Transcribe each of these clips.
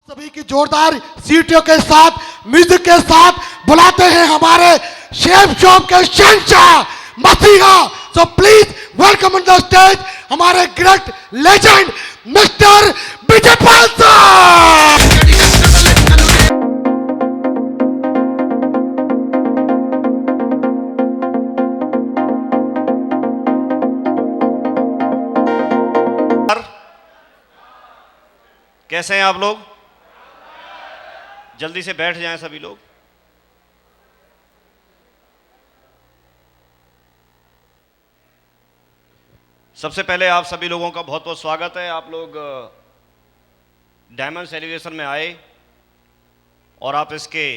सभी की जोरदार सीटियों के साथ म्यूजिक के साथ बुलाते हैं हमारे शेफ शॉप के शहंशाह मसीहा। So please welcome on the stage हमारे ग्रेट लेजेंड मिस्टर विजयपाल साहब। कैसे हैं आप लोग? जल्दी से बैठ जाएं सभी लोग। सबसे पहले आप सभी लोगों का बहुत बहुत स्वागत है। आप लोग डायमंड सेलिब्रेशन में आए और आप इसके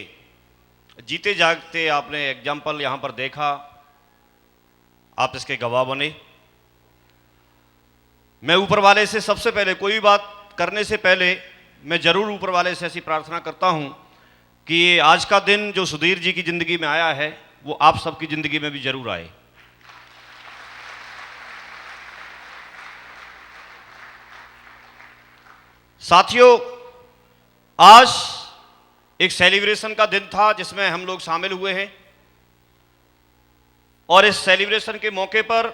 जीते जागते आपने एग्जाम्पल यहां पर देखा, आप इसके गवाह बने। मैं ऊपर वाले से सबसे पहले कोई भी बात करने से पहले मैं जरूर ऊपर वाले से ऐसी प्रार्थना करता हूं कि ये आज का दिन जो सुधीर जी की जिंदगी में आया है वो आप सबकी जिंदगी में भी जरूर आए। साथियों, आज एक सेलिब्रेशन का दिन था जिसमें हम लोग शामिल हुए हैं और इस सेलिब्रेशन के मौके पर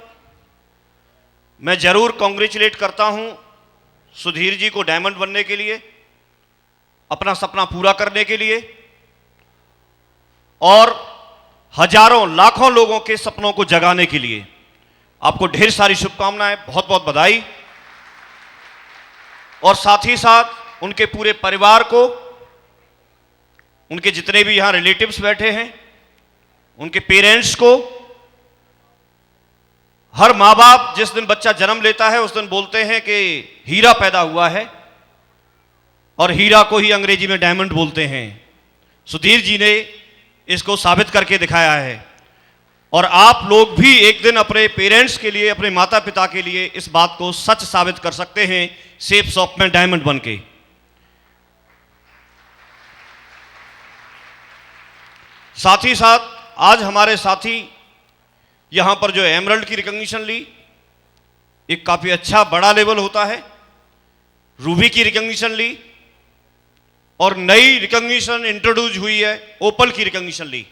मैं जरूर कॉन्ग्रेचुलेट करता हूं सुधीर जी को डायमंड बनने के लिए, अपना सपना पूरा करने के लिए और हजारों लाखों लोगों के सपनों को जगाने के लिए। आपको ढेर सारी शुभकामनाएं, बहुत बहुत बधाई। और साथ ही साथ उनके पूरे परिवार को, उनके जितने भी यहां रिलेटिव्स बैठे हैं, उनके पेरेंट्स को। हर माँ बाप जिस दिन बच्चा जन्म लेता है उस दिन बोलते हैं कि हीरा पैदा हुआ है और हीरा को ही अंग्रेजी में डायमंड बोलते हैं। सुधीर जी ने इसको साबित करके दिखाया है और आप लोग भी एक दिन अपने पेरेंट्स के लिए, अपने माता पिता के लिए इस बात को सच साबित कर सकते हैं सेफ शॉप में डायमंड बनके। साथ ही साथ आज हमारे साथी यहां पर जो एमरल्ड की रिकॉग्निशन ली, एक काफी अच्छा बड़ा लेवल होता है। रूबी की रिकॉग्निशन ली और नई रिकॉग्निशन इंट्रोड्यूस हुई है, ओपल की रिकॉग्निशन ली।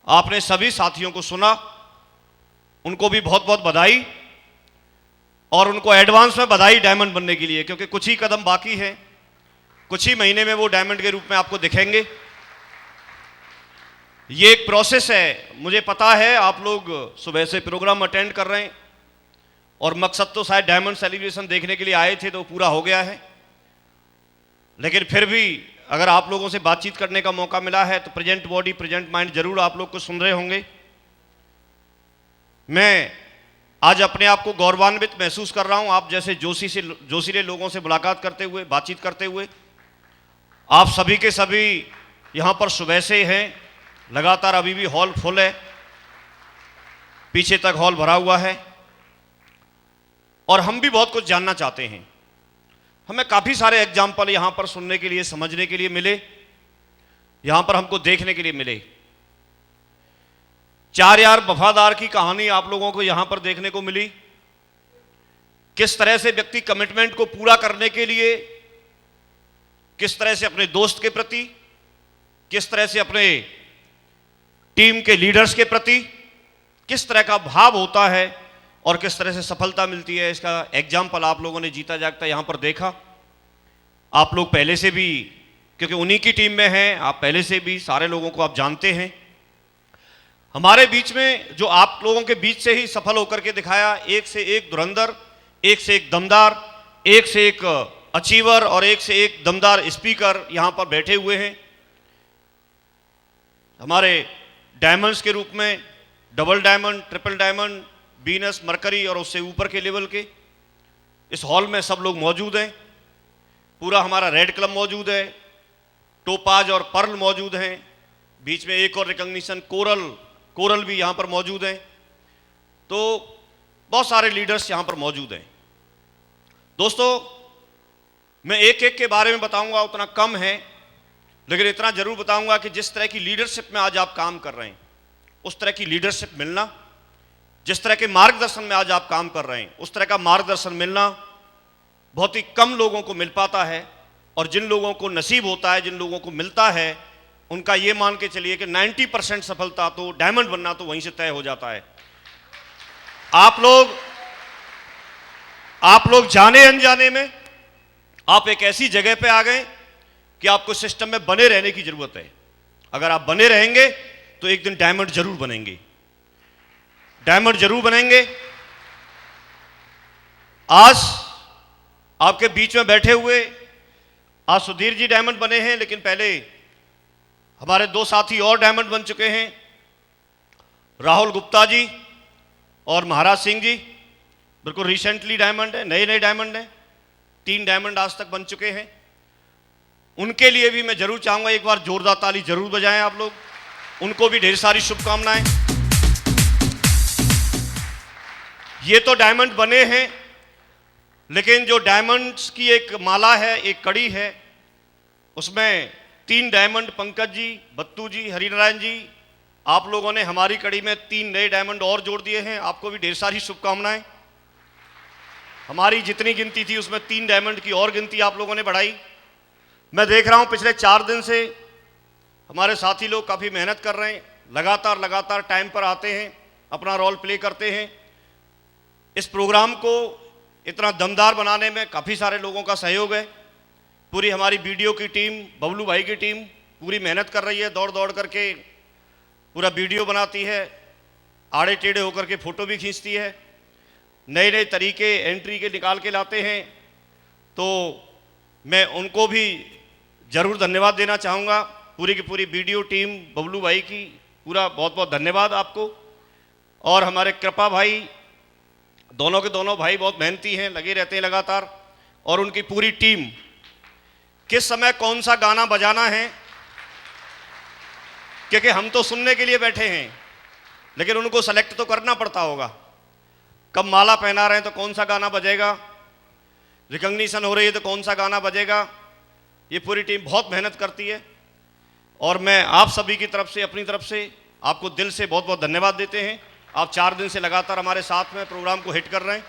आपने सभी साथियों को सुना, उनको भी बहुत बहुत बधाई और उनको एडवांस में बधाई डायमंड बनने के लिए, क्योंकि कुछ ही कदम बाकी हैं, कुछ ही महीने में वो डायमंड के रूप में आपको दिखेंगे। ये एक प्रोसेस है। मुझे पता है आप लोग सुबह से प्रोग्राम अटेंड कर रहे हैं और मकसद तो शायद डायमंड सेलिब्रेशन देखने के लिए आए थे तो पूरा हो गया है, लेकिन फिर भी अगर आप लोगों से बातचीत करने का मौका मिला है तो प्रेजेंट बॉडी प्रेजेंट माइंड जरूर आप लोग को सुन रहे होंगे। मैं आज अपने आप को गौरवान्वित महसूस कर रहा हूं, आप जैसे जोशीले लोगों से मुलाकात करते हुए, बातचीत करते हुए। आप सभी के सभी यहां पर सुबह से हैं, लगातार अभी भी हॉल फुल है, पीछे तक हॉल भरा हुआ है और हम भी बहुत कुछ जानना चाहते हैं। हमें काफी सारे एग्जाम्पल यहां पर सुनने के लिए, समझने के लिए मिले, यहां पर हमको देखने के लिए मिले। 4 यार वफादार की कहानी आप लोगों को यहां पर देखने को मिली। किस तरह से व्यक्ति कमिटमेंट को पूरा करने के लिए, किस तरह से अपने दोस्त के प्रति, किस तरह से अपने टीम के लीडर्स के प्रति किस तरह का भाव होता है और किस तरह से सफलता मिलती है, इसका एग्जाम्पल आप लोगों ने जीता जागता यहां पर देखा। आप लोग पहले से भी, क्योंकि उन्हीं की टीम में हैं, आप पहले से भी सारे लोगों को आप जानते हैं। हमारे बीच में जो आप लोगों के बीच से ही सफल होकर के दिखाया, एक से एक धुरंधर, एक से एक दमदार, एक से एक अचीवर और एक से एक दमदार स्पीकर यहां पर बैठे हुए हैं। हमारे डायमंड्स के रूप में double diamond, triple diamond, Venus, mercury और उससे ऊपर के लेवल के इस हॉल में सब लोग मौजूद हैं। पूरा हमारा रेड क्लब मौजूद है, टोपाज और पर्ल मौजूद हैं, बीच में एक और रिकॉग्निशन कोरल भी यहां पर मौजूद हैं। तो बहुत सारे लीडर्स यहां पर मौजूद हैं। दोस्तों, मैं एक एक के बारे में बताऊंगा, उतना कम है, लेकिन इतना जरूर बताऊंगा कि जिस तरह की लीडरशिप में आज आप काम कर रहे हैं, उस तरह की लीडरशिप मिलना, जिस तरह के मार्गदर्शन में आज आप काम कर रहे हैं, उस तरह का मार्गदर्शन मिलना बहुत ही कम लोगों को मिल पाता है। और जिन लोगों को नसीब होता है, जिन लोगों को मिलता है, उनका ये मान के चलिए कि 90% सफलता तो डायमंड बनना तो वहीं से तय हो जाता है। आप लोग जाने अनजाने में आप एक ऐसी जगह पे आ गए कि आपको सिस्टम में बने रहने की जरूरत है। अगर आप बने रहेंगे तो एक दिन डायमंड जरूर बनेंगे, डायमंड जरूर बनेंगे। आज आपके बीच में बैठे हुए आज सुधीर जी डायमंड बने हैं, लेकिन पहले हमारे दो साथी और डायमंड बन चुके हैं, राहुल गुप्ता जी और महाराज सिंह जी। बिल्कुल रिसेंटली डायमंड है, नए नए डायमंड हैं, 3 डायमंड आज तक बन चुके हैं। उनके लिए भी मैं जरूर चाहूंगा एक बार जोरदार ताली जरूर बजाएं आप लोग, उनको भी ढेर सारी शुभकामनाएं। ये तो डायमंड बने हैं, लेकिन जो डायमंड्स की एक माला है, एक कड़ी है, उसमें 3 डायमंड पंकज जी, बत्तू जी, हरिनारायण जी, आप लोगों ने हमारी कड़ी में 3 नए डायमंड और जोड़ दिए हैं। आपको भी ढेर सारी शुभकामनाएं। हमारी जितनी गिनती थी उसमें 3 डायमंड की और गिनती आप लोगों ने बढ़ाई। मैं देख रहा हूं पिछले 4 दिन से हमारे साथी लोग काफ़ी मेहनत कर रहे हैं, लगातार टाइम पर आते हैं, अपना रोल प्ले करते हैं। इस प्रोग्राम को इतना दमदार बनाने में काफ़ी सारे लोगों का सहयोग है। पूरी हमारी वीडियो की टीम, बबलू भाई की टीम पूरी मेहनत कर रही है, दौड़ दौड़ करके पूरा वीडियो बनाती है, आड़े टेढ़े होकर के फ़ोटो भी खींचती है, नए नए तरीके एंट्री के निकाल के लाते हैं। तो मैं उनको भी ज़रूर धन्यवाद देना चाहूँगा, पूरी की पूरी वीडियो टीम, बबलू भाई की पूरा बहुत बहुत धन्यवाद आपको। और हमारे कृपा भाई, दोनों के दोनों भाई बहुत मेहनती हैं, लगे रहते हैं लगातार, और उनकी पूरी टीम किस समय कौन सा गाना बजाना है, क्योंकि हम तो सुनने के लिए बैठे हैं, लेकिन उनको सेलेक्ट तो करना पड़ता होगा। कब माला पहना रहे हैं तो कौन सा गाना बजेगा, रिकॉग्निशन हो रही है तो कौन सा गाना बजेगा, ये पूरी टीम बहुत मेहनत करती है। और मैं आप सभी की तरफ से, अपनी तरफ से आपको दिल से बहुत बहुत धन्यवाद देते हैं। आप 4 दिन से लगातार हमारे साथ में प्रोग्राम को हिट कर रहे हैं।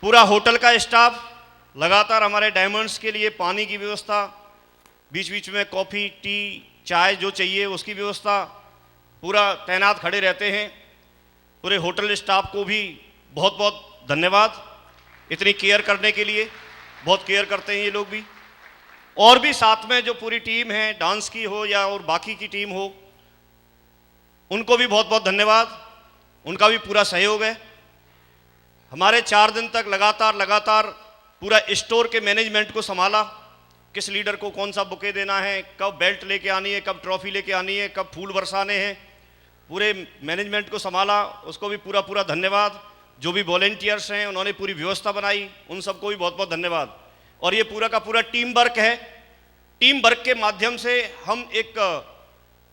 पूरा होटल का स्टाफ लगातार हमारे डायमंड्स के लिए पानी की व्यवस्था, बीच बीच में कॉफ़ी, टी, चाय जो चाहिए उसकी व्यवस्था, पूरा तैनात खड़े रहते हैं। पूरे होटल स्टाफ को भी बहुत बहुत धन्यवाद इतनी केयर करने के लिए, बहुत केयर करते हैं ये लोग भी। और भी साथ में जो पूरी टीम है, डांस की हो या और बाकी की टीम हो, उनको भी बहुत बहुत धन्यवाद, उनका भी पूरा सहयोग है। हमारे 4 दिन तक लगातार पूरा स्टोर के मैनेजमेंट को संभाला, किस लीडर को कौन सा बुके देना है, कब बेल्ट लेके आनी है, कब ट्रॉफी लेके आनी है, कब फूल बरसाने हैं, पूरे मैनेजमेंट को संभाला, उसको भी पूरा धन्यवाद। जो भी वॉलेंटियर्स हैं उन्होंने पूरी व्यवस्था बनाई, उन सबको भी बहुत बहुत धन्यवाद। और ये पूरा का पूरा टीम वर्क है। टीम वर्क के माध्यम से हम एक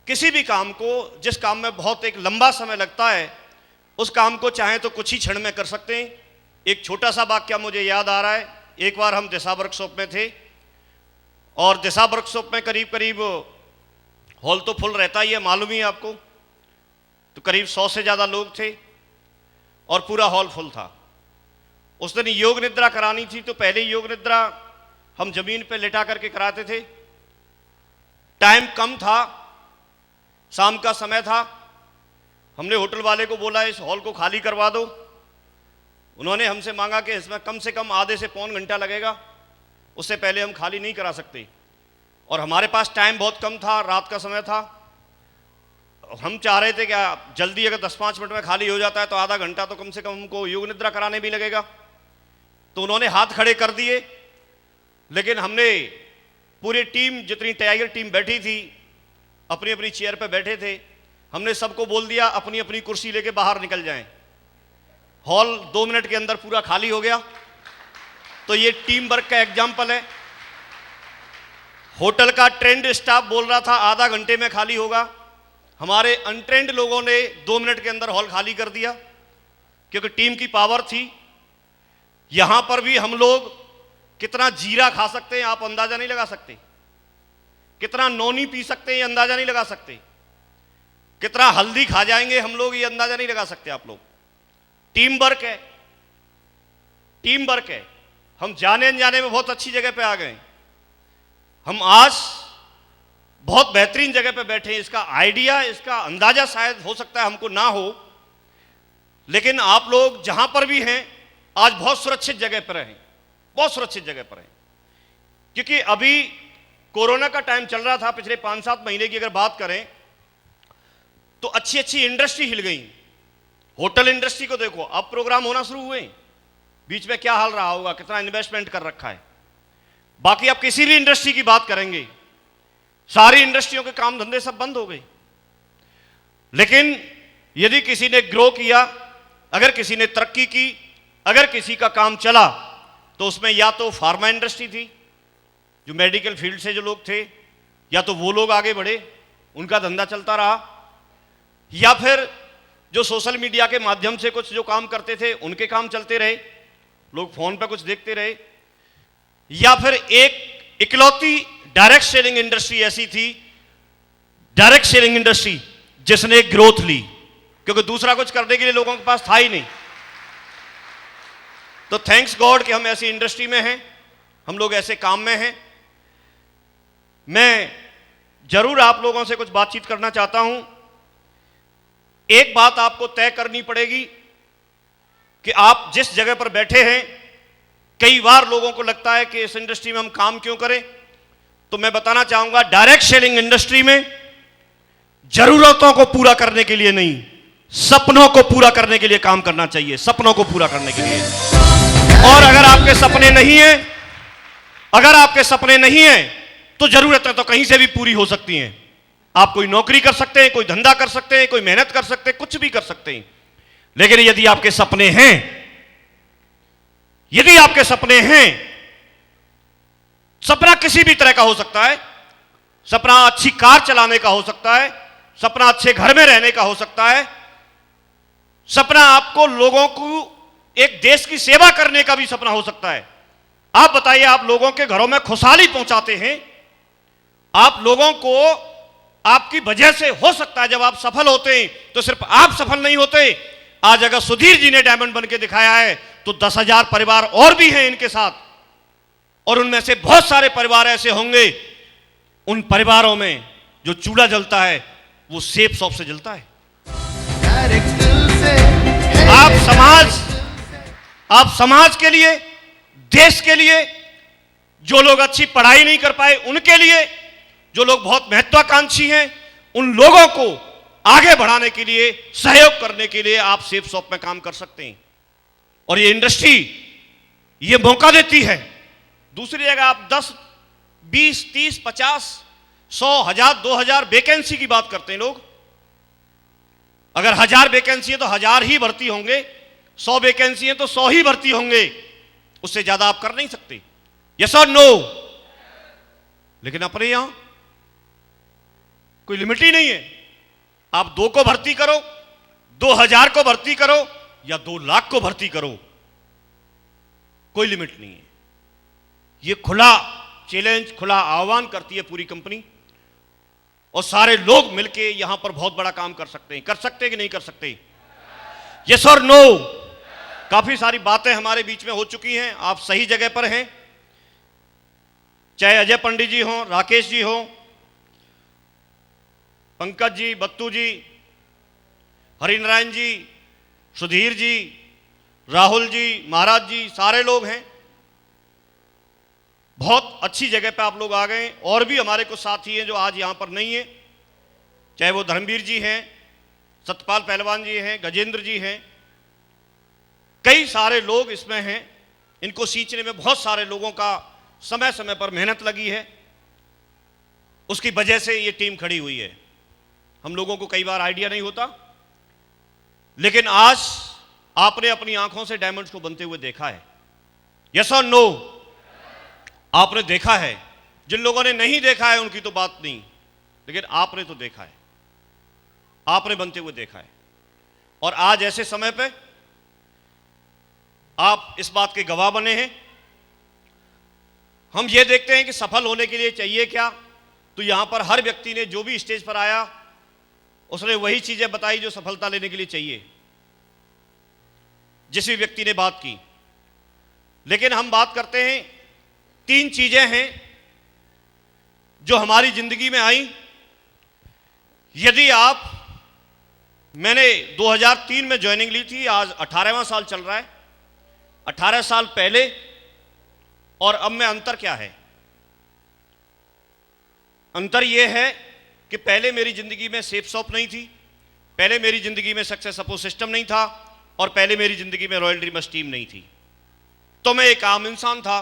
किसी भी काम को, जिस काम में बहुत एक लंबा समय लगता है, उस काम को चाहे तो कुछ ही क्षण में कर सकते हैं। एक छोटा सा वाक्य मुझे याद आ रहा है। एक बार हम दिशा वर्कशॉप में थे, और दिशा वर्कशॉप में करीब हॉल तो फुल रहता ही है, मालूम ही है आपको, तो करीब 100 से ज़्यादा लोग थे और पूरा हॉल फुल था। उस दिन योग निद्रा करानी थी, तो पहले योग निद्रा हम जमीन पे लेटा करके कराते थे। टाइम कम था, शाम का समय था। हमने होटल वाले को बोला इस हॉल को खाली करवा दो। उन्होंने हमसे मांगा कि इसमें कम से कम आधे से पौन घंटा लगेगा, उससे पहले हम खाली नहीं करा सकते। और हमारे पास टाइम बहुत कम था, रात का समय था। हम चाह रहे थे कि जल्दी अगर 10-5 मिनट में खाली हो जाता है तो आधा घंटा तो कम से कम हमको योग निद्रा कराने भी लगेगा। तो उन्होंने हाथ खड़े कर दिए, लेकिन हमने पूरी टीम, जितनी टाइगर टीम बैठी थी, अपनी अपनी चेयर पे बैठे थे, हमने सबको बोल दिया अपनी अपनी कुर्सी लेके बाहर निकल जाएं। हॉल 2 मिनट के अंदर पूरा खाली हो गया। तो ये टीम वर्क का एग्जाम्पल है। होटल का ट्रेंड स्टाफ बोल रहा था आधा घंटे में खाली होगा, हमारे अनट्रेंड लोगों ने 2 मिनट के अंदर हॉल खाली कर दिया, क्योंकि टीम की पावर थी। यहां पर भी हम लोग कितना जीरा खा सकते हैं आप अंदाजा नहीं लगा सकते, कितना नोनी पी सकते हैं ये अंदाजा नहीं लगा सकते, कितना हल्दी खा जाएंगे हम लोग ये अंदाजा नहीं लगा सकते आप लोग। टीम वर्क है, टीम वर्क है। हम जाने अनजाने में बहुत अच्छी जगह पे आ गए। हम आज बहुत बेहतरीन जगह पे बैठे हैं। इसका आइडिया, इसका अंदाजा शायद हो सकता है हमको ना हो, लेकिन आप लोग जहां पर भी हैं आज बहुत सुरक्षित जगह पर हैं, बहुत सुरक्षित जगह पर हैं। क्योंकि अभी कोरोना का टाइम चल रहा था, पिछले 5-7 महीने की अगर बात करें तो अच्छी अच्छी इंडस्ट्री हिल गई। होटल इंडस्ट्री को देखो, अब प्रोग्राम होना शुरू हुए, बीच में क्या हाल रहा होगा, कितना इन्वेस्टमेंट कर रखा है। बाकी आप किसी भी इंडस्ट्री की बात करेंगे, सारी इंडस्ट्रियों के काम धंधे सब बंद हो गए। लेकिन यदि किसी ने ग्रो किया, अगर किसी ने तरक्की की, अगर किसी का काम चला, तो उसमें या तो फार्मा इंडस्ट्री थी, जो मेडिकल फील्ड से जो लोग थे, या तो वो लोग आगे बढ़े, उनका धंधा चलता रहा, या फिर जो सोशल मीडिया के माध्यम से कुछ जो काम करते थे उनके काम चलते रहे, लोग फोन पर कुछ देखते रहे, या फिर एक इकलौती डायरेक्ट सेलिंग इंडस्ट्री ऐसी थी, डायरेक्ट सेलिंग इंडस्ट्री जिसने ग्रोथ ली, क्योंकि दूसरा कुछ करने के लिए लोगों के पास था ही नहीं। तो थैंक्स गॉड कि हम ऐसी इंडस्ट्री में हैं, हम लोग ऐसे काम में हैं। मैं जरूर आप लोगों से कुछ बातचीत करना चाहता हूं। एक बात आपको तय करनी पड़ेगी कि आप जिस जगह पर बैठे हैं, कई बार लोगों को लगता है कि इस इंडस्ट्री में हम काम क्यों करें, तो मैं बताना चाहूंगा, डायरेक्ट सेलिंग इंडस्ट्री में जरूरतों को पूरा करने के लिए नहीं, सपनों को पूरा करने के लिए काम करना चाहिए, सपनों को पूरा करने के लिए। और अगर आपके सपने नहीं है, अगर आपके सपने नहीं है, तो जरूरतें तो कहीं से भी पूरी हो सकती हैं। आप कोई नौकरी कर सकते हैं, कोई धंधा कर सकते हैं, कोई मेहनत कर सकते हैं, कुछ भी कर सकते हैं। लेकिन यदि आपके सपने हैं, यदि आपके सपने हैं, सपना किसी भी तरह का हो सकता है, सपना अच्छी कार चलाने का हो सकता है, सपना अच्छे घर में रहने का हो सकता है, सपना आपको लोगों को एक देश की सेवा करने का भी सपना हो सकता है। आप बताइए, आप लोगों के घरों में खुशहाली पहुंचाते हैं, आप लोगों को आपकी वजह से हो सकता है जब आप सफल होते हैं तो सिर्फ आप सफल नहीं होते। आज अगर सुधीर जी ने डायमंड बन के दिखाया है तो 10,000 परिवार और भी हैं इनके साथ, और उनमें से बहुत सारे परिवार ऐसे होंगे, उन परिवारों में जो चूल्हा जलता है वो सेब शॉप से जलता है। आप समाज के लिए, देश के लिए, जो लोग अच्छी पढ़ाई नहीं कर पाए उनके लिए, जो लोग बहुत महत्वाकांक्षी हैं, उन लोगों को आगे बढ़ाने के लिए, सहयोग करने के लिए आप सेब शॉप में काम कर सकते हैं। और ये इंडस्ट्री ये मौका देती है। दूसरी जगह आप 10, 20, 30, 50, 100, 1000, 2000 वैकेंसी की बात करते हैं लोग। अगर 1000 वैकेंसी है तो 1000 ही भर्ती होंगे, 100 वैकेंसी है तो 100 ही भर्ती होंगे, उससे ज्यादा आप कर नहीं सकते। यस और नो? लेकिन अपने यहां कोई लिमिट ही नहीं है। आप 2 को भर्ती करो, 2000 को भर्ती करो, या 2 लाख को भर्ती करो, कोई लिमिट नहीं है। ये खुला चैलेंज, खुला आह्वान करती है पूरी कंपनी, और सारे लोग मिलके यहां पर बहुत बड़ा काम कर सकते हैं। कर सकते हैं कि नहीं कर सकते? यस और नो? काफी सारी बातें हमारे बीच में हो चुकी हैं, आप सही जगह पर हैं। चाहे अजय पंडित जी हों, राकेश जी हों, पंकज जी, बत्तू जी, हरिनारायण जी, सुधीर जी, राहुल जी, महाराज जी, सारे लोग हैं। बहुत अच्छी जगह पे आप लोग आ गए। और भी हमारे कुछ साथी हैं जो आज यहां पर नहीं है, चाहे वो धर्मवीर जी हैं, सतपाल पहलवान जी हैं, गजेंद्र जी हैं, कई सारे लोग इसमें हैं। इनको सींचने में बहुत सारे लोगों का समय समय पर मेहनत लगी है, उसकी वजह से ये टीम खड़ी हुई है। हम लोगों को कई बार आइडिया नहीं होता, लेकिन आज आपने अपनी आंखों से डायमंड्स को बनते हुए देखा है। यस और नो? आपने देखा है। जिन लोगों ने नहीं देखा है उनकी तो बात नहीं, लेकिन आपने तो देखा है, आपने बनते हुए देखा है। और आज ऐसे समय पे आप इस बात के गवाह बने हैं। हम ये देखते हैं कि सफल होने के लिए चाहिए क्या, तो यहां पर हर व्यक्ति ने जो भी स्टेज पर आया उसने वही चीजें बताई जो सफलता लेने के लिए चाहिए, जिस भी व्यक्ति ने बात की। लेकिन हम बात करते हैं, 3 चीजें हैं जो हमारी जिंदगी में आई, यदि आप, मैंने 2003 में ज्वाइनिंग ली थी, आज 18वां साल चल रहा है। 18 साल पहले और अब में अंतर क्या है? अंतर यह है कि पहले मेरी जिंदगी में सेफ शॉप नहीं थी, पहले मेरी जिंदगी में सक्सेस सपोर्ट सिस्टम नहीं था, और पहले मेरी जिंदगी में रॉयल ड्रीमर्स टीम नहीं थी। तो मैं एक आम इंसान था,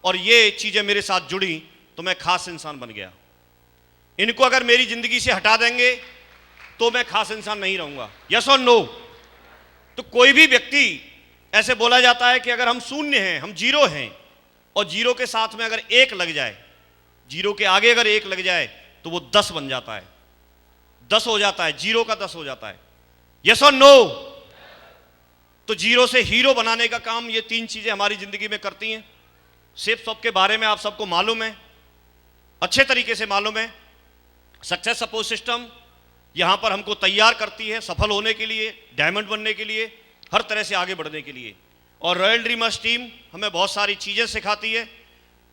और ये चीजें मेरे साथ जुड़ी तो मैं खास इंसान बन गया। इनको अगर मेरी जिंदगी से हटा देंगे तो मैं खास इंसान नहीं रहूंगा। यस और नो? तो कोई भी व्यक्ति, ऐसे बोला जाता है कि अगर हम शून्य हैं, हम जीरो हैं, और जीरो के साथ में अगर एक लग जाए, जीरो के आगे अगर एक लग जाए तो वो 10 बन जाता है, 10 हो जाता है, जीरो का 10 हो जाता है। यस और नो? तो जीरो से हीरो बनाने का काम ये 3 चीजें हमारी जिंदगी में करती हैं। सेफ शॉप के बारे में आप सबको मालूम है, अच्छे तरीके से मालूम है। सक्सेस सपोर्ट सिस्टम यहां पर हमको तैयार करती है सफल होने के लिए, डायमंड बनने के लिए, हर तरह से आगे बढ़ने के लिए। और रॉयल ड्रीमर्स टीम हमें बहुत सारी चीजें सिखाती है।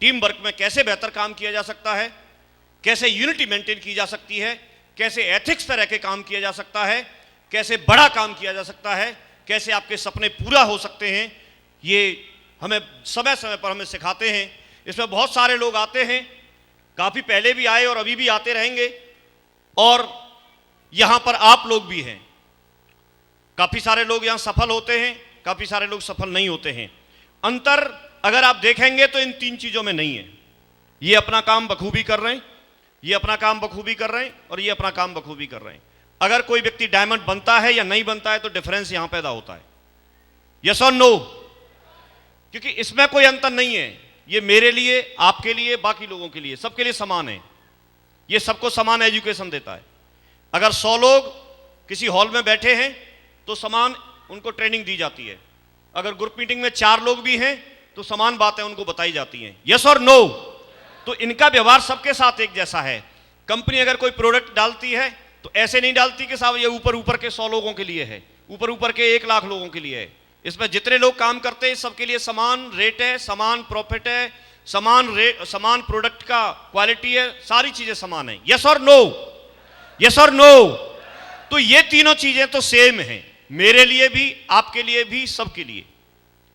टीम वर्क में कैसे बेहतर काम किया जा सकता है, कैसे यूनिटी मेंटेन की जा सकती है, कैसे एथिक्स पर रह के काम किया जा सकता है, कैसे बड़ा काम किया जा सकता है, कैसे आपके सपने पूरा हो सकते हैं, ये हमें समय समय पर हमें सिखाते हैं। इसमें बहुत सारे लोग आते हैं, काफ़ी पहले भी आए और अभी भी आते रहेंगे, और यहाँ पर आप लोग भी हैं। काफ़ी सारे लोग यहाँ सफल होते हैं, काफ़ी सारे लोग सफल नहीं होते हैं। अंतर अगर आप देखेंगे तो इन 3 चीज़ों में नहीं है। ये अपना काम बखूबी कर रहे हैं, ये अपना काम बखूबी कर रहे हैं, और ये अपना काम बखूबी कर रहे हैं। अगर कोई व्यक्ति डायमंड बनता है या नहीं बनता है तो डिफरेंस यहां पैदा होता है। यस और नो? क्योंकि इसमें कोई अंतर नहीं है। ये मेरे लिए, आपके लिए, बाकी लोगों के लिए, सबके लिए समान है। ये सबको समान एजुकेशन देता है। अगर 100 लोग किसी हॉल में बैठे हैं तो समान उनको ट्रेनिंग दी जाती है। अगर ग्रुप मीटिंग में 4 लोग भी हैं तो समान बातें उनको बताई जाती हैं। यस और नो? तो इनका व्यवहार सबके साथ एक जैसा है। कंपनी अगर कोई प्रोडक्ट डालती है तो ऐसे नहीं डालती कि साहब ये ऊपर ऊपर के 100 लोगों के लिए है, ऊपर ऊपर के 1 लाख लोगों के लिए है। इसमें जितने लोग काम करते हैं सबके लिए समान रेट है, समान प्रॉफिट है, समान प्रोडक्ट का क्वालिटी है, सारी चीजें समान है। यस और नो? यस और नो? तो ये तीनों चीजें तो सेम हैं, मेरे लिए भी, आपके लिए भी, सबके लिए।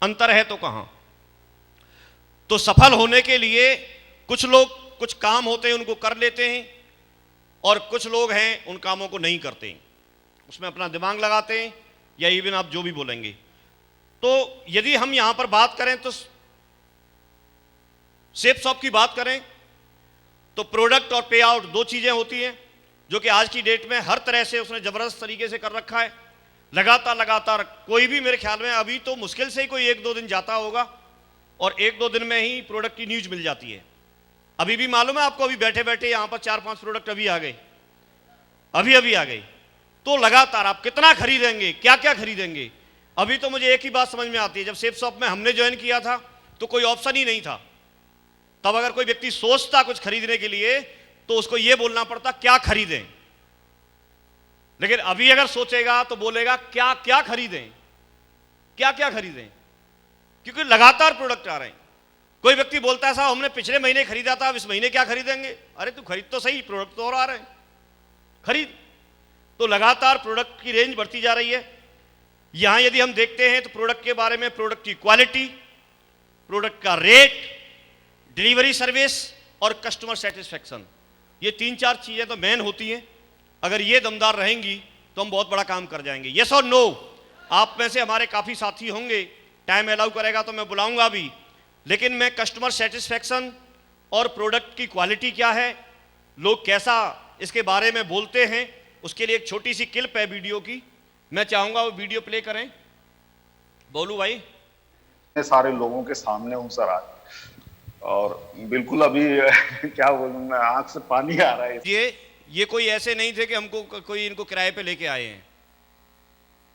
अंतर है तो कहां? तो सफल होने के लिए कुछ लोग, कुछ काम होते हैं उनको कर लेते हैं, और कुछ लोग हैं उन कामों को नहीं करते हैं, उसमें अपना दिमाग लगाते हैं, या इवन आप जो भी बोलेंगे। तो यदि हम यहां पर बात करें तो सेफ शॉप की बात करें तो प्रोडक्ट और पे आउट 2 चीजें होती हैं, जो कि आज की डेट में हर तरह से उसने जबरदस्त तरीके से कर रखा है। लगातार कोई भी, मेरे ख्याल में अभी तो मुश्किल से ही कोई 1-2 दिन जाता होगा और 1-2 दिन में ही प्रोडक्ट की न्यूज मिल जाती है। अभी भी मालूम है आपको, अभी बैठे बैठे यहां पर 4-5 प्रोडक्ट अभी आ गए, अभी आ गए। तो लगातार आप कितना खरीदेंगे, क्या क्या खरीदेंगे? अभी तो मुझे एक ही बात समझ में आती है, जब सेफ शॉप में हमने ज्वाइन किया था तो कोई ऑप्शन ही नहीं था। तब अगर कोई व्यक्ति सोचता कुछ खरीदने के लिए तो उसको यह बोलना पड़ता क्या खरीदें। लेकिन अभी अगर सोचेगा तो बोलेगा क्या क्या खरीदें, क्या क्या खरीदें, क्योंकि लगातार प्रोडक्ट आ रहे हैं। कोई व्यक्ति बोलता है साहब हमने पिछले महीने खरीदा था, अब इस महीने क्या खरीदेंगे? अरे तू खरीद तो सही, प्रोडक्ट तो और आ रहे हैं, खरीद। तो लगातार प्रोडक्ट की रेंज बढ़ती जा रही है। यहां यदि हम देखते हैं तो प्रोडक्ट के बारे में, प्रोडक्ट की क्वालिटी, प्रोडक्ट का रेट, डिलीवरी सर्विस और कस्टमर सेटिस्फेक्शन, ये 3-4 चीजें तो मेन होती हैं। अगर ये दमदार रहेंगी तो हम बहुत बड़ा काम कर जाएंगे। यस और नो? आप में से हमारे काफी साथी होंगे, टाइम अलाउ करेगा तो मैं बुलाऊंगा भी, लेकिन मैं कस्टमर सेटिस्फेक्शन और प्रोडक्ट की क्वालिटी क्या है, लोग कैसा इसके बारे में बोलते हैं, उसके लिए एक छोटी सी क्लिप है वीडियो की, मैं चाहूंगा वो वीडियो प्ले करें। बोलू भाई। सारे लोगों के सामने हूं सर आज, और बिल्कुल अभी क्या बोलूं मैं, आंख से पानी आ रहा है। ये कोई ऐसे नहीं थे कि हमको कोई इनको किराए पे लेके आए हैं,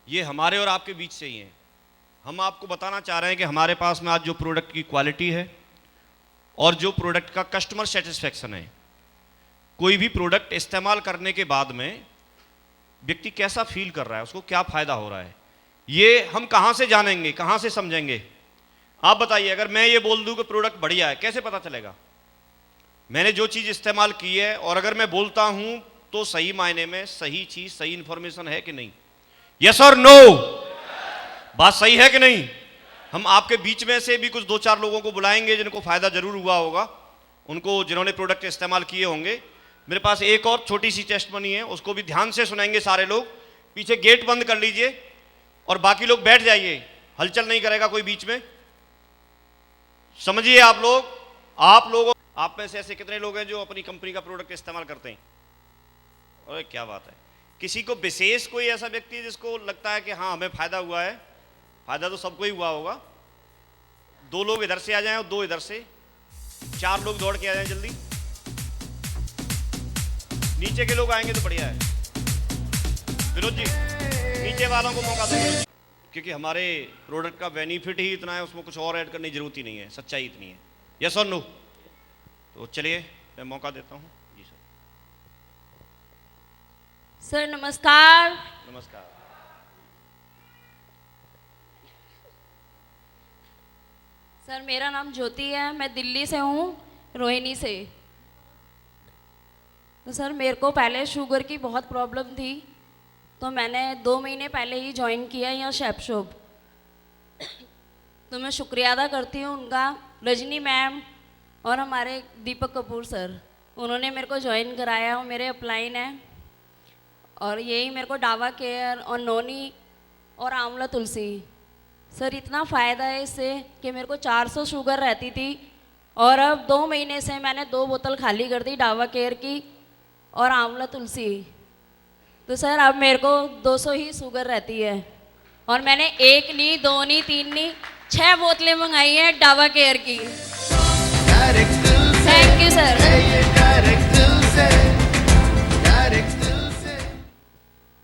ये हमारे और आपके बीच से ही हैं। हम आपको बताना चाह रहे हैं कि हमारे पास में आज जो प्रोडक्ट की क्वालिटी है और जो प्रोडक्ट का कस्टमर सेटिस्फेक्शन है, कोई भी प्रोडक्ट इस्तेमाल करने के बाद में व्यक्ति कैसा फील कर रहा है, उसको क्या फायदा हो रहा है, ये हम कहां से जानेंगे, कहां से समझेंगे? आप बताइए। अगर मैं ये बोल दूं कि प्रोडक्ट बढ़िया है, कैसे पता चलेगा? मैंने जो चीज इस्तेमाल की है, और अगर मैं बोलता हूं तो सही मायने में सही चीज, सही इंफॉर्मेशन है कि नहीं? यस और नो? बात सही है कि नहीं? हम आपके बीच में से भी कुछ 2-4 लोगों को बुलाएंगे जिनको फायदा जरूर हुआ होगा, उनको जिन्होंने प्रोडक्ट इस्तेमाल किए होंगे। मेरे पास एक और छोटी सी टेस्टमनी है, उसको भी ध्यान से सुनेंगे सारे लोग। पीछे गेट बंद कर लीजिए और बाकी लोग बैठ जाइए, हलचल नहीं करेगा कोई बीच में। समझिए आप लोग आप में से ऐसे कितने लोग हैं जो अपनी कंपनी का प्रोडक्ट इस्तेमाल करते हैं? अरे क्या बात है। किसी को विशेष कोई ऐसा व्यक्ति है जिसको लगता है कि हाँ हमें फायदा हुआ है? फायदा तो सबको ही हुआ होगा। 2 लोग इधर से आ जाएं और 2 इधर से, 4 लोग दौड़ के आ जाएं जल्दी। नीचे के लोग आएंगे तो बढ़िया है। विनोद जी, नीचे वालों को मौका दें, क्योंकि हमारे प्रोडक्ट का बेनिफिट ही इतना है, उसमें कुछ और ऐड करने की जरूरत ही नहीं है, सच्चाई इतनी है। यस और नो? तो चलिए मैं मौका देता हूँ। जी सर। सर नमस्कार। नमस्कार। सर मेरा नाम ज्योति है, मैं दिल्ली से हूँ, रोहिणी से। तो सर मेरे को पहले शुगर की बहुत प्रॉब्लम थी, तो मैंने 2 महीने पहले ही ज्वाइन किया यहाँ शेफ शॉप। तो मैं शुक्रिया अदा करती हूँ उनका, रजनी मैम और हमारे दीपक कपूर सर, उन्होंने मेरे को ज्वाइन कराया और मेरे अपलाइन है। और यही मेरे को डावा केयर और नोनी और आंवला तुलसी, सर इतना फ़ायदा है इससे कि मेरे को 400 शुगर रहती थी और अब 2 महीने से मैंने 2 बोतल खाली कर दी डावा केयर की और आंवला तुलसी। तो सर अब मेरे को 200 ही शुगर रहती है और मैंने 1 नहीं 2 नहीं 3 नहीं 6 बोतलें मंगाई हैं डावा केयर की। Thank you sir.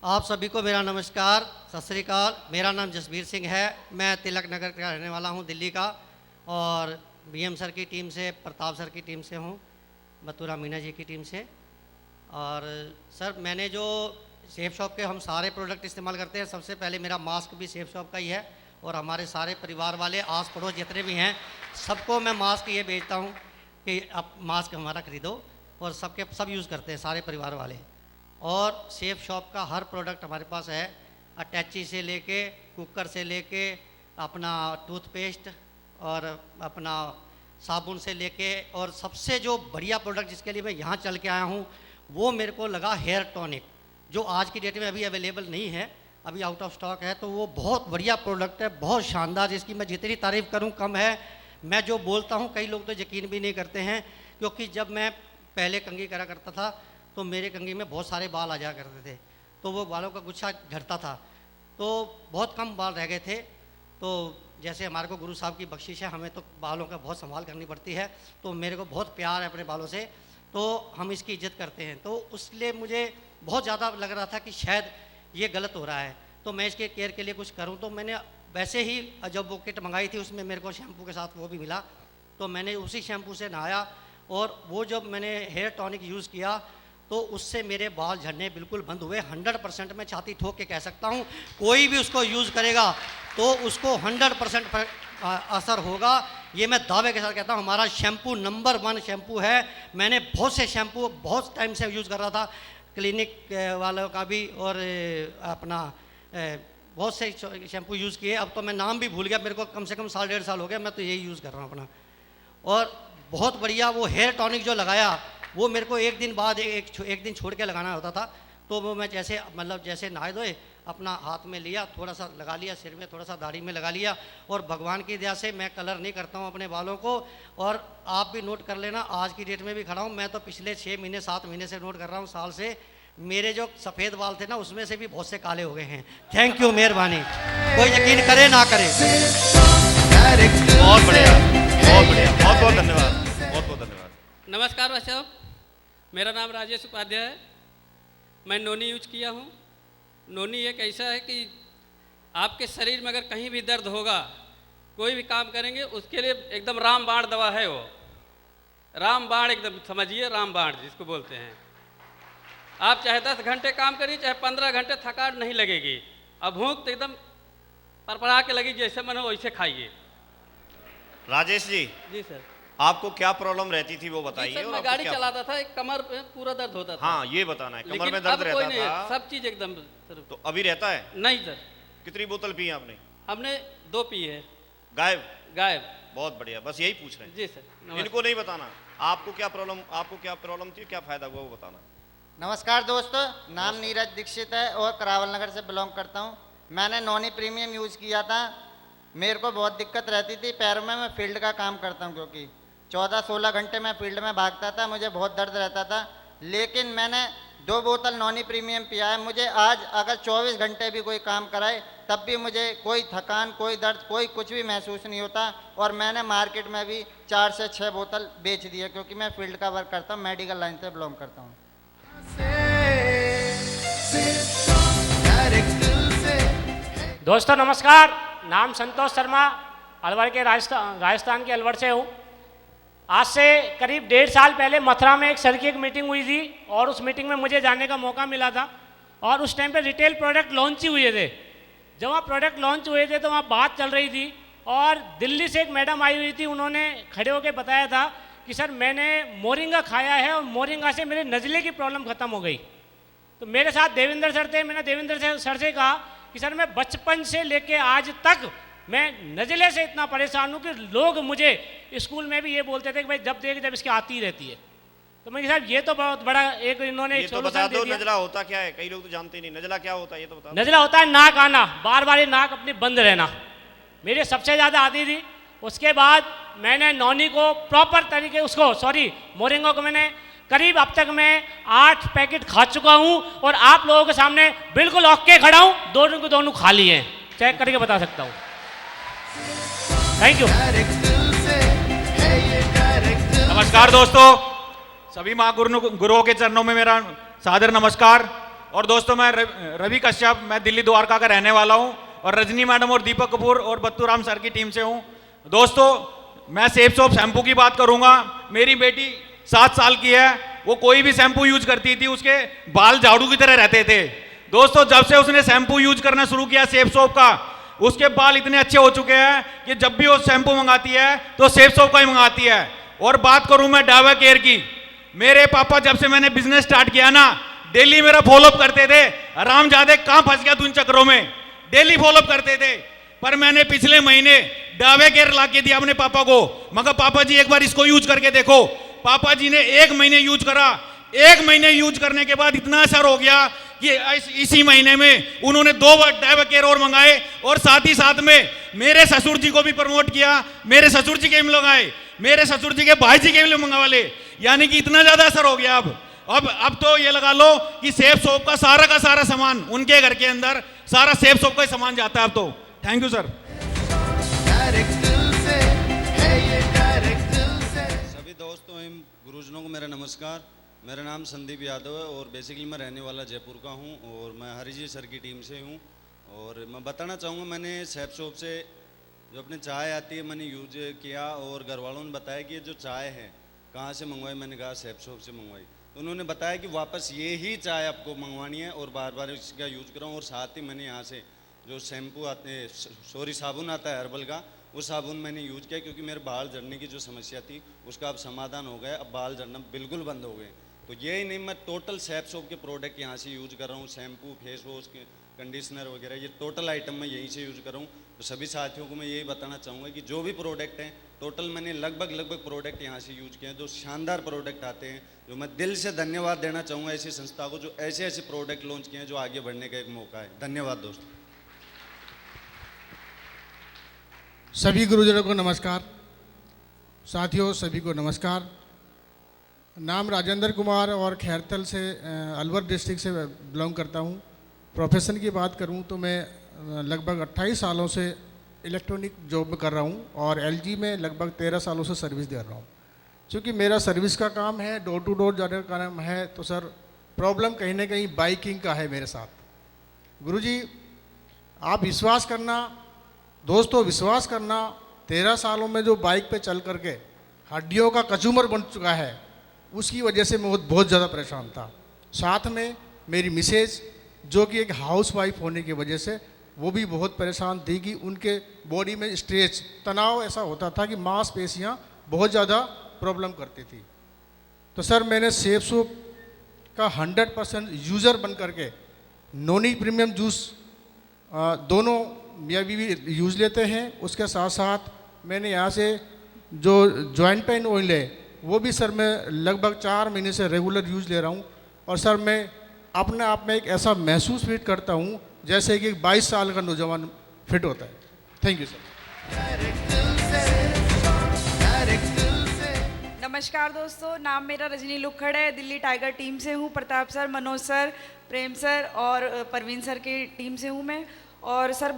आप सभी को मेरा नमस्कार, सत श्री अकाल। मेरा नाम जसबीर सिंह है, मैं तिलक नगर का रहने वाला हूं, दिल्ली का। और बीएम सर की टीम से, प्रताप सर की टीम से हूं, मथुरा मीना जी की टीम से। और सर मैंने जो शेफ शॉप के हम सारे प्रोडक्ट इस्तेमाल करते हैं, सबसे पहले मेरा मास्क भी शेफ शॉप का ही है और हमारे सारे परिवार वाले आस पड़ोस जितने भी हैं सबको मैं मास्क ये भेजता हूँ कि आप मास्क हमारा खरीदो, और सब यूज़ करते हैं सारे परिवार वाले। और शेफ शॉप का हर प्रोडक्ट हमारे पास है, अटैची से लेके कुकर से लेके अपना टूथपेस्ट और अपना साबुन से लेके, और सबसे जो बढ़िया प्रोडक्ट जिसके लिए मैं यहाँ चल के आया हूँ वो मेरे को लगा हेयर टॉनिक, जो आज की डेट में अभी अवेलेबल नहीं है, अभी आउट ऑफ स्टॉक है। तो वो बहुत बढ़िया प्रोडक्ट है, बहुत शानदार, जिसकी मैं जितनी तारीफ़ करूँ कम है। मैं जो बोलता हूँ कई लोग तो यकीन भी नहीं करते हैं, क्योंकि जब मैं पहले कंघी करा करता था तो मेरे कंघी में बहुत सारे बाल आ जाया करते थे, तो वो बालों का गुच्छा झड़ता था, तो बहुत कम बाल रह गए थे। तो जैसे हमारे को गुरु साहब की बख्शिश है, हमें तो बालों का बहुत संभाल करनी पड़ती है, तो मेरे को बहुत प्यार है अपने बालों से, तो हम इसकी इज्जत करते हैं। तो उसलिए मुझे बहुत ज़्यादा लग रहा था कि शायद ये गलत हो रहा है, तो मैं इसके केयर के लिए कुछ करूं। तो मैंने वैसे ही जब वो किट मंगाई थी उसमें मेरे को शैम्पू के साथ वो भी मिला, तो मैंने उसी शैम्पू से नहाया, और वो जब मैंने हेयर टॉनिक यूज़ किया तो उससे मेरे बाल झड़ने बिल्कुल बंद हुए। 100% मैं छाती ठोक के कह सकता हूँ, कोई भी उसको यूज़ करेगा तो उसको 100% असर होगा, ये मैं दावे के साथ कहता हूँ। हमारा शैम्पू नंबर 1 शैम्पू है। मैंने बहुत से शैम्पू बहुत टाइम से यूज़ कर रहा था, क्लिनिक वालों का भी, और अपना बहुत से शैम्पू यूज़ किए। अब तो मैं नाम भी भूल गया, मेरे को कम से कम 1.5 साल हो गया, मैं तो यही यूज़ कर रहा हूँ अपना। और बहुत बढ़िया वो हेयर टॉनिक जो लगाया, वो मेरे को एक दिन बाद एक दिन छोड़ के लगाना होता था, तो वो मैं जैसे जैसे नहाए धोए अपना हाथ में लिया, थोड़ा सा लगा लिया सिर में, थोड़ा सा दाढ़ी में लगा लिया, और भगवान की दया से मैं कलर नहीं करता हूँ अपने बालों को। और आप भी नोट कर लेना, आज की डेट में भी खड़ा हूँ मैं, तो पिछले 6 महीने 7 महीने से नोट कर रहा हूँ, साल से, मेरे जो सफ़ेद बाल थे ना उसमें से भी बहुत से काले हो गए हैं। थैंक यू, मेहरबानी, कोई यकीन करे ना करे। बहुत बढ़िया, बहुत बढ़िया, बहुत बहुत धन्यवाद, बहुत बहुत धन्यवाद। नमस्कार भाई साहब, मेरा नाम राजेश उपाध्याय है, मैं नोनी यूज किया हूँ। नोनी एक ऐसा है कि आपके शरीर में अगर कहीं भी दर्द होगा, कोई भी काम करेंगे, उसके लिए एकदम रामबाण दवा है वो, रामबाण एकदम समझिए, रामबाण जिसको बोलते हैं। आप चाहे 10 घंटे काम करिए, चाहे 15 घंटे, थकान नहीं लगेगी, अब भूख तो एकदम परपरा के लगी, जैसे मन हो वैसे खाइए। राजेश जी, जी सर। आपको क्या प्रॉब्लम रहती थी वो जी बताइए। सर, और मैं आपको गाड़ी क्या- चलाता था, एक कमर पे पूरा दर्द होता था। हाँ ये बताना है, कमर लेकिन में दर्द अब कोई रहता नहीं है, था, सब चीज एकदम सर। तो अभी रहता है? नहीं सर, कितनी बोतल पी आपने? हमने 2 पी है। गायब? गायब। बहुत बढ़िया, बस यही पूछ रहे हैं। जी सर, नमस्ते। इनको नहीं बताना आपको क्या प्रॉब्लम थी, क्या फायदा हुआ वो बताना। नमस्कार दोस्तों, नाम नीरज दीक्षित है और करावल नगर से बिलोंग करता हूँ। मैंने नॉनी प्रीमियम यूज़ किया था। मेरे को बहुत दिक्कत रहती थी पैरों में। मैं फील्ड का काम करता हूँ, क्योंकि 14-16 घंटे मैं फील्ड में भागता था, मुझे बहुत दर्द रहता था। लेकिन मैंने 2 बोतल नॉनी प्रीमियम पिया है। मुझे आज अगर 24 घंटे भी कोई काम कराए तब भी मुझे कोई थकान, कोई दर्द, कोई कुछ भी महसूस नहीं होता। और मैंने मार्केट में भी 4 से 6 बोतल बेच दी है, क्योंकि मैं फील्ड का वर्क करता हूँ, मेडिकल लाइन से बिलोंग करता हूँ। दोस्तों नमस्कार, नाम संतोष शर्मा, अलवर के राजस्थान के अलवर से हूँ। आज से करीब 1.5 साल पहले मथुरा में एक सर की एक मीटिंग हुई थी और उस मीटिंग में मुझे जाने का मौका मिला था। और उस टाइम पे रिटेल प्रोडक्ट लॉन्च ही हुए थे। जब वहाँ प्रोडक्ट लॉन्च हुए थे तो वहाँ बात चल रही थी और दिल्ली से एक मैडम आई हुई थी। उन्होंने खड़े होकर बताया था कि सर मैंने मोरिंगा खाया है और मोरिंगा से मेरे नज़ले की प्रॉब्लम ख़त्म हो गई। तो मेरे साथ देवेंद्र सर थे। मैंने देवेंद्र सर से कहा कि सर मैं बचपन से लेके आज तक मैं नज़ले से इतना परेशान हूँ कि लोग मुझे स्कूल में भी ये बोलते थे कि भाई जब इसकी आती रहती है। तो मैं साहब ये तो बहुत बड़ा एक इन्होंने ये तो बता दो, नजला होता क्या है? कई लोग तो जानते नहीं नजला क्या होता है, ये तो बता दो। नज़ला होता है नाक आना, बार बार ये नाक अपनी बंद रहना। मेरे सबसे ज़्यादा आती थी। उसके बाद मैंने नॉनी को प्रॉपर तरीके मोरिंगा को मैंने करीब अब तक मैं 8 पैकेट खा चुका हूँ और आप लोगों के सामने बिल्कुल ओके खड़ा हूँ। दोनों के दोनों खाली हैं, चेक करके बता सकता हूँ। Thank you. नमस्कार दोस्तों, सभी माँ गुरुओं के चरणों में मेरा सादर नमस्कार। और दोस्तों मैं रवि कश्यप, मैं दिल्ली द्वारका का रहने वाला हूँ और रजनी मैडम और दीपक कपूर और बत्तू राम सर की टीम से हूँ। दोस्तों मैं सेफ सोप शैम्पू की बात करूँगा। मेरी बेटी 7 साल की है, वो कोई भी शैम्पू यूज करती थी उसके बाल झाड़ू की तरह रहते थे। दोस्तों जब से उसने शैम्पू यूज करना शुरू किया सेफ सोप का, उसके बाल इतने अच्छे हो चुके हैं कि जब भी वो शैम्पू मंगाती है तो सेफ सोप का ही मंगाती है। और बात करूं मैं डावा केयर की, मेरे पापा जब से मैंने बिजनेस स्टार्ट किया ना, डेली मेरा फॉलोअप करते थे। आराम ज्यादा कहां फंस गया तू इन चक्करों में, डेली फॉलोअप करते थे। पर मैंने पिछले महीने डावे केयर ला के दिया अपने पापा को। मगर पापा जी एक बार इसको यूज करके देखो। पापा जी ने 1 महीने यूज करा। 1 महीने यूज करने के बाद इतना असर हो गया कि इसी महीने में उन्होंने 2 बार डावे केयर और मंगाए और साथ ही साथ में मेरे ससुर जी को भी प्रमोट किया। मेरे ससुर जी के भी लगाए, मेरे ससुर जी के भाई जी के भी मंगवा ले। यानी कि इतना ज्यादा असर हो गया। अब तो ये लगा लो कि सेफ सोप का सारा सामान उनके घर के अंदर सारा सेफ सोप का ही सामान जाता है अब तो। Thank you sir. सभी दोस्तों एवं गुरुजनों को मेरा नमस्कार। मेरा नाम संदीप यादव है और बेसिकली मैं रहने वाला जयपुर का हूं और मैं हरिजी सर की टीम से हूं। और मैं बताना चाहूँगा, मैंने सेफ सोप से जो अपने चाय आती है मैंने यूज किया और घर वालों ने बताया कि ये जो चाय है कहाँ से मंगवाई। मैंने कहा सेफ सोप से मंगवाई, तो उन्होंने बताया कि वापस ये ही चाय आपको मंगवानी है और बार बार इसका यूज कराऊँ। और साथ ही मैंने यहाँ से जो शैम्पू आते हैं साबुन आता है हर्बल का, वो साबुन मैंने यूज किया क्योंकि मेरे बाल झड़ने की जो समस्या थी उसका अब समाधान हो गया। अब बाल झड़ना बिल्कुल बंद हो गए। तो यही नहीं, मैं टोटल सेफ सोप के प्रोडक्ट यहाँ से यूज कर रहा हूँ। शैम्पू, फेस वॉश, कंडीशनर वगैरह ये टोटल आइटम मैं यहीं से यूज कर रहा हूँ। तो सभी साथियों को मैं यही बताना चाहूँगा कि जो भी प्रोडक्ट हैं टोटल मैंने लगभग प्रोडक्ट यहाँ से यूज किए हैं, जो शानदार प्रोडक्ट आते हैं। जो मैं दिल से धन्यवाद देना चाहूँगा ऐसी संस्था को जो ऐसे प्रोडक्ट लॉन्च किए हैं, जो आगे बढ़ने का एक मौका है। धन्यवाद दोस्तों। सभी गुरुजनों को नमस्कार। साथियों सभी को नमस्कार। नाम राजेंद्र कुमार और खैरतल से अलवर डिस्ट्रिक्ट से बिलोंग करता हूँ। प्रोफेशन की बात करूँ तो मैं लगभग 28 सालों से इलेक्ट्रॉनिक जॉब में कर रहा हूँ और एलजी में लगभग 13 सालों से सर्विस दे रहा हूँ। क्योंकि मेरा सर्विस का काम है, डोर टू डोर जाने का काम है, तो सर प्रॉब्लम कहीं ना कहीं बाइकिंग का है मेरे साथ। गुरुजी आप विश्वास करना, दोस्तों विश्वास करना, 13 सालों में जो बाइक पे चल करके हड्डियों का कचूमर बन चुका है, उसकी वजह से मैं बहुत ज़्यादा परेशान था। साथ में मेरी मिसेज जो कि एक हाउस वाइफ होने की वजह से वो भी बहुत परेशान थी कि उनके बॉडी में स्ट्रेच, तनाव ऐसा होता था कि मांसपेशियाँ बहुत ज़्यादा प्रॉब्लम करती थी। तो सर मैंने सेफ सोप का 100% यूज़र बन करके नोनी प्रीमियम जूस दोनों मियाँ बीवी यूज़ लेते हैं। उसके साथ साथ मैंने यहाँ से जो जॉइंट पेन ऑयल है वो भी सर मैं लगभग 4 महीने से रेगुलर यूज़ ले रहा हूँ। और सर मैं अपने आप में एक ऐसा महसूस फील करता हूँ जैसे कि 22 साल का नौजवान फिट होता है। Thank you sir. नमस्कार दोस्तों, नाम मेरा रजनी लुखड़ है, दिल्ली टाइगर टीम से हूँ। प्रताप सर, मनोज सर, प्रेम सर और परवीन सर की टीम से हूँ मैं। और सर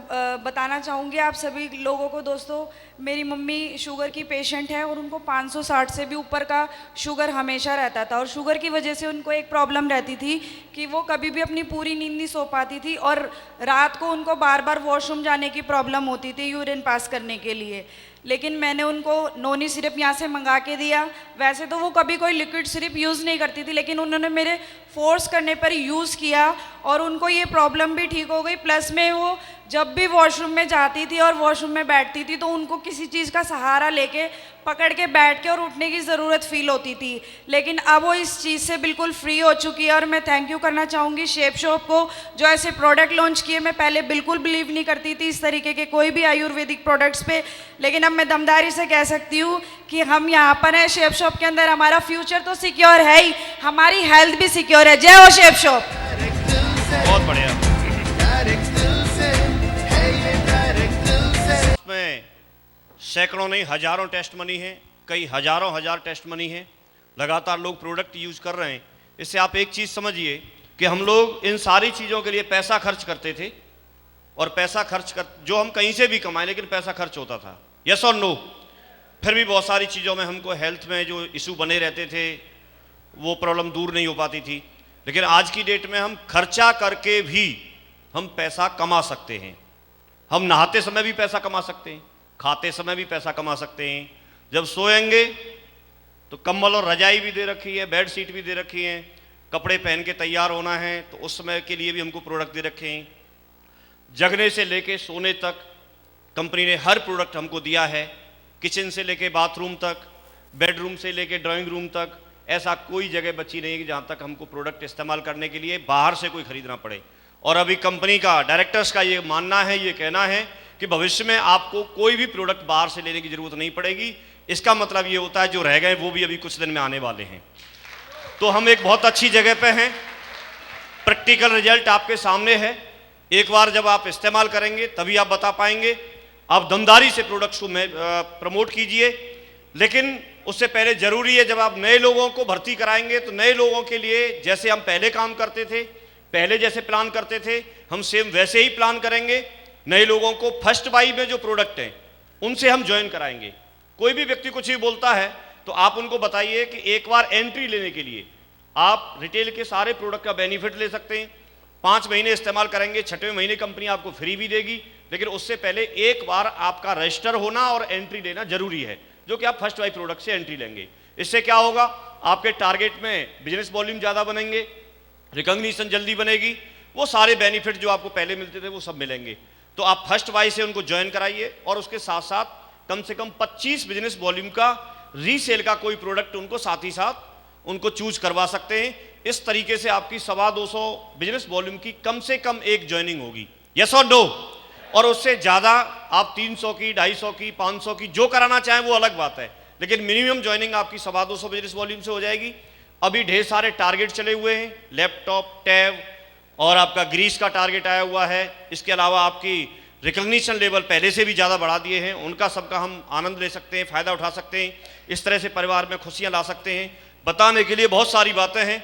बताना चाहूँगी आप सभी लोगों को दोस्तों, मेरी मम्मी शुगर की पेशेंट है और उनको 560 से भी ऊपर का शुगर हमेशा रहता था। और शुगर की वजह से उनको एक प्रॉब्लम रहती थी कि वो कभी भी अपनी पूरी नींद नहीं सो पाती थी और रात को उनको बार बार वॉशरूम जाने की प्रॉब्लम होती थी यूरिन पास करने के लिए। लेकिन मैंने उनको नोनी सिरप यहाँ से मंगा के दिया। वैसे तो वो कभी कोई लिक्विड सिरप यूज़ नहीं करती थी, लेकिन उन्होंने मेरे फोर्स करने पर यूज़ किया और उनको ये प्रॉब्लम भी ठीक हो गई। प्लस में वो जब भी वॉशरूम में जाती थी और वॉशरूम में बैठती थी तो उनको किसी चीज़ का सहारा लेके पकड़ के बैठ के और उठने की ज़रूरत फील होती थी। लेकिन अब वो इस चीज़ से बिल्कुल फ्री हो चुकी है। और मैं थैंक यू करना चाहूँगी शेप शॉप को जो ऐसे प्रोडक्ट लॉन्च किए। मैं पहले बिल्कुल बिलीव नहीं करती थी इस तरीके के कोई भी आयुर्वेदिक प्रोडक्ट्स पे, लेकिन अब मैं दमदारी से कह सकती हूँ कि हम यहाँ पर हैं शेप शॉप के अंदर। हमारा फ्यूचर तो सिक्योर है ही, हमारी हेल्थ भी सिक्योर है। जय हो शेप शॉप। बहुत बढ़िया। इसमें सैकड़ों नहीं हजारों टेस्ट मनी है, कई हजार टेस्ट मनी है। लगातार लोग प्रोडक्ट यूज कर रहे हैं। इससे आप एक चीज समझिए कि हम लोग इन सारी चीजों के लिए पैसा खर्च करते थे और पैसा खर्च कर जो हम कहीं से भी कमाएं, लेकिन पैसा खर्च होता था। यस और नो? फिर भी बहुत सारी चीज़ों में हमको हेल्थ में जो इशू बने रहते थे वो प्रॉब्लम दूर नहीं हो पाती थी। लेकिन आज की डेट में हम खर्चा करके भी हम पैसा कमा सकते हैं। हम नहाते समय भी पैसा कमा सकते हैं, खाते समय भी पैसा कमा सकते हैं। जब सोएंगे तो कंबल और रजाई भी दे रखी है, बेड शीट भी दे रखी है, कपड़े पहन के तैयार होना है तो उस समय के लिए भी हमको प्रोडक्ट दे रखे हैं। जगने से लेके सोने तक कंपनी ने हर प्रोडक्ट हमको दिया है। किचन से लेके बाथरूम तक, बेडरूम से लेके ड्राइंग रूम तक, ऐसा कोई जगह बची नहीं है कि जहाँ तक हमको प्रोडक्ट इस्तेमाल करने के लिए बाहर से कोई खरीदना पड़े। और अभी कंपनी का डायरेक्टर्स का ये मानना है, ये कहना है कि भविष्य में आपको कोई भी प्रोडक्ट बाहर से लेने की जरूरत नहीं पड़ेगी। इसका मतलब ये होता है जो रह गए वो भी अभी कुछ दिन में आने वाले हैं। तो हम एक बहुत अच्छी जगह पे हैं। प्रैक्टिकल रिजल्ट आपके सामने है। एक बार जब आप इस्तेमाल करेंगे तभी आप बता पाएंगे। आप दमदारी से प्रोडक्ट्स को प्रमोट कीजिए, लेकिन उससे पहले जरूरी है जब आप नए लोगों को भर्ती कराएंगे तो नए लोगों के लिए जैसे हम पहले काम करते थे, पहले जैसे प्लान करते थे, हम सेम वैसे ही प्लान करेंगे। नए लोगों को फर्स्ट बाई में जो प्रोडक्ट हैं उनसे हम ज्वाइन कराएंगे। कोई भी व्यक्ति कुछ भी बोलता है तो आप उनको बताइए कि एक बार एंट्री लेने के लिए आप रिटेल के सारे प्रोडक्ट का बेनिफिट ले सकते हैं। 5 महीने इस्तेमाल करेंगे, 6वें महीने कंपनी आपको फ्री भी देगी। लेकिन उससे पहले एक बार आपका रजिस्टर होना और एंट्री लेना जरूरी है, जो कि आप फर्स्ट बाई प्रोडक्ट से एंट्री लेंगे। इससे क्या होगा, आपके टारगेट में बिजनेस वॉल्यूम ज़्यादा बनेंगे, रिकॉग्निशन जल्दी बनेगी, वो सारे बेनिफिट जो आपको पहले मिलते थे वो सब मिलेंगे। तो आप फर्स्ट बाई से उनको ज्वाइन कराइए और उसके साथ साथ कम से कम 25 बिजनेस वॉल्यूम का रीसेल का कोई प्रोडक्ट उनको साथ ही साथ उनको चूज करवा सकते हैं। इस तरीके से आपकी 250 बिजनेस वॉल्यूम की कम से कम एक ज्वाइनिंग होगी। यस और नो? और उससे ज़्यादा आप 300 की, 250 की, 500 की जो कराना चाहें वो अलग बात है, लेकिन मिनिमम ज्वाइनिंग आपकी 250 बिजनेस वॉल्यूम से हो जाएगी। अभी ढेर सारे टारगेट चले हुए हैं, लैपटॉप, टैब और आपका ग्रीस का टारगेट आया हुआ है। इसके अलावा आपकी रिकॉग्निशन लेवल पहले से भी ज़्यादा बढ़ा दिए हैं, उनका सबका हम आनंद ले सकते हैं, फ़ायदा उठा सकते हैं। इस तरह से परिवार में खुशियाँ ला सकते हैं। बताने के लिए बहुत सारी बातें हैं,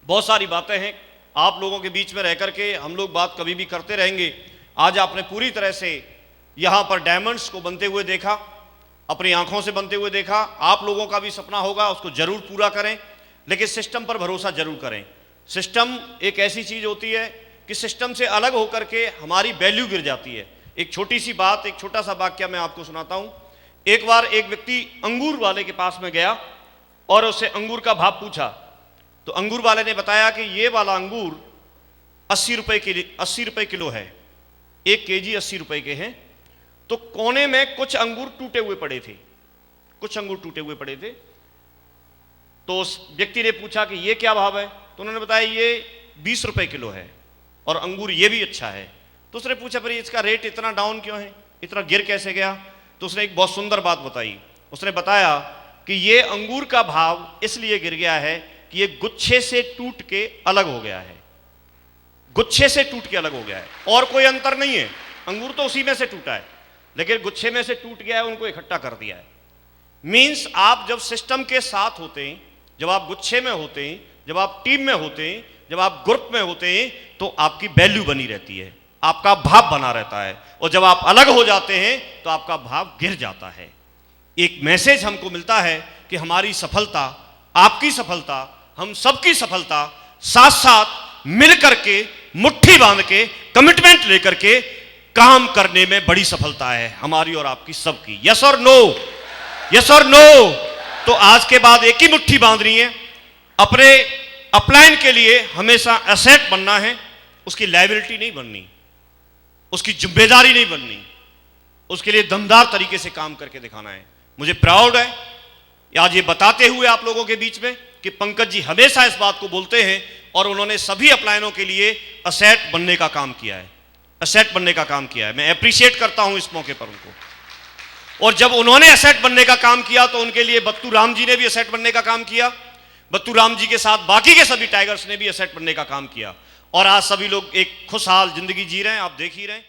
बहुत सारी बातें हैं। आप लोगों के बीच में रह करके हम लोग बात कभी भी करते रहेंगे। आज आपने पूरी तरह से यहाँ पर डायमंड्स को बनते हुए देखा, अपनी आंखों से बनते हुए देखा। आप लोगों का भी सपना होगा, उसको जरूर पूरा करें, लेकिन सिस्टम पर भरोसा जरूर करें। सिस्टम एक ऐसी चीज होती है कि सिस्टम से अलग होकर के हमारी वैल्यू गिर जाती है। एक छोटी सी बात, एक छोटा सा वाक्य मैं आपको सुनाता हूं। एक बार एक व्यक्ति अंगूर वाले के पास में गया और उससे अंगूर का भाव पूछा, तो अंगूर वाले ने बताया कि ये वाला अंगूर 80 रुपए किलो है, 1 केजी 80 रुपए के हैं। तो कोने में कुछ अंगूर टूटे हुए पड़े थे कुछ अंगूर टूटे हुए पड़े थे। तो उस व्यक्ति ने पूछा कि ये क्या भाव है, तो उन्होंने बताया ये 20 रुपए किलो है और अंगूर ये भी अच्छा है। तो उसने पूछा पर इसका रेट इतना डाउन क्यों है, इतना गिर कैसे गया? तो उसने एक बहुत सुंदर बात बताई। उसने बताया कि ये अंगूर का भाव इसलिए गिर गया है कि ये गुच्छे से टूट के अलग हो गया है, गुच्छे से टूट के अलग हो गया है, और कोई अंतर नहीं है। अंगूर तो उसी में से टूटा है, लेकिन गुच्छे में से टूट गया है, उनको इकट्ठा कर दिया है। मीन्स आप जब सिस्टम के साथ होते हैं, जब आप गुच्छे में होते हैं, जब आप टीम में होते हैं, जब आप ग्रुप में होते हैं, तो आपकी वैल्यू बनी रहती है, आपका भाव बना रहता है। और जब आप अलग हो जाते हैं तो आपका भाव गिर जाता है। एक मैसेज हमको मिलता है कि हमारी सफलता, आपकी सफलता, हम सबकी सफलता साथ साथ मिल करके, मुट्ठी बांध के, कमिटमेंट लेकर के काम करने में बड़ी सफलता है हमारी और आपकी सबकी। यस और नो? यस और नो? तो आज के बाद एक ही मुट्ठी बांधनी है। अपने अपलाइन के लिए हमेशा एसेट बनना है, उसकी लायबिलिटी नहीं बननी, उसकी जिम्मेदारी नहीं बननी, उसके लिए दमदार तरीके से काम करके दिखाना है। मुझे प्राउड है आज ये बताते हुए आप लोगों के बीच में कि पंकज जी हमेशा इस बात को बोलते हैं और उन्होंने सभी अपलाइनों के लिए असेट बनने का काम किया है, असेट बनने का काम किया है। मैं अप्रिशिएट करता हूं इस मौके पर उनको। और जब उन्होंने असेट बनने का काम किया तो उनके लिए बत्तू राम जी ने भी असेट बनने का काम किया। बत्तू राम जी के साथ बाकी के सभी टाइगर्स ने भी असेट बनने का काम किया। और आज सभी लोग एक खुशहाल जिंदगी जी रहे हैं, आप देख ही रहे हैं।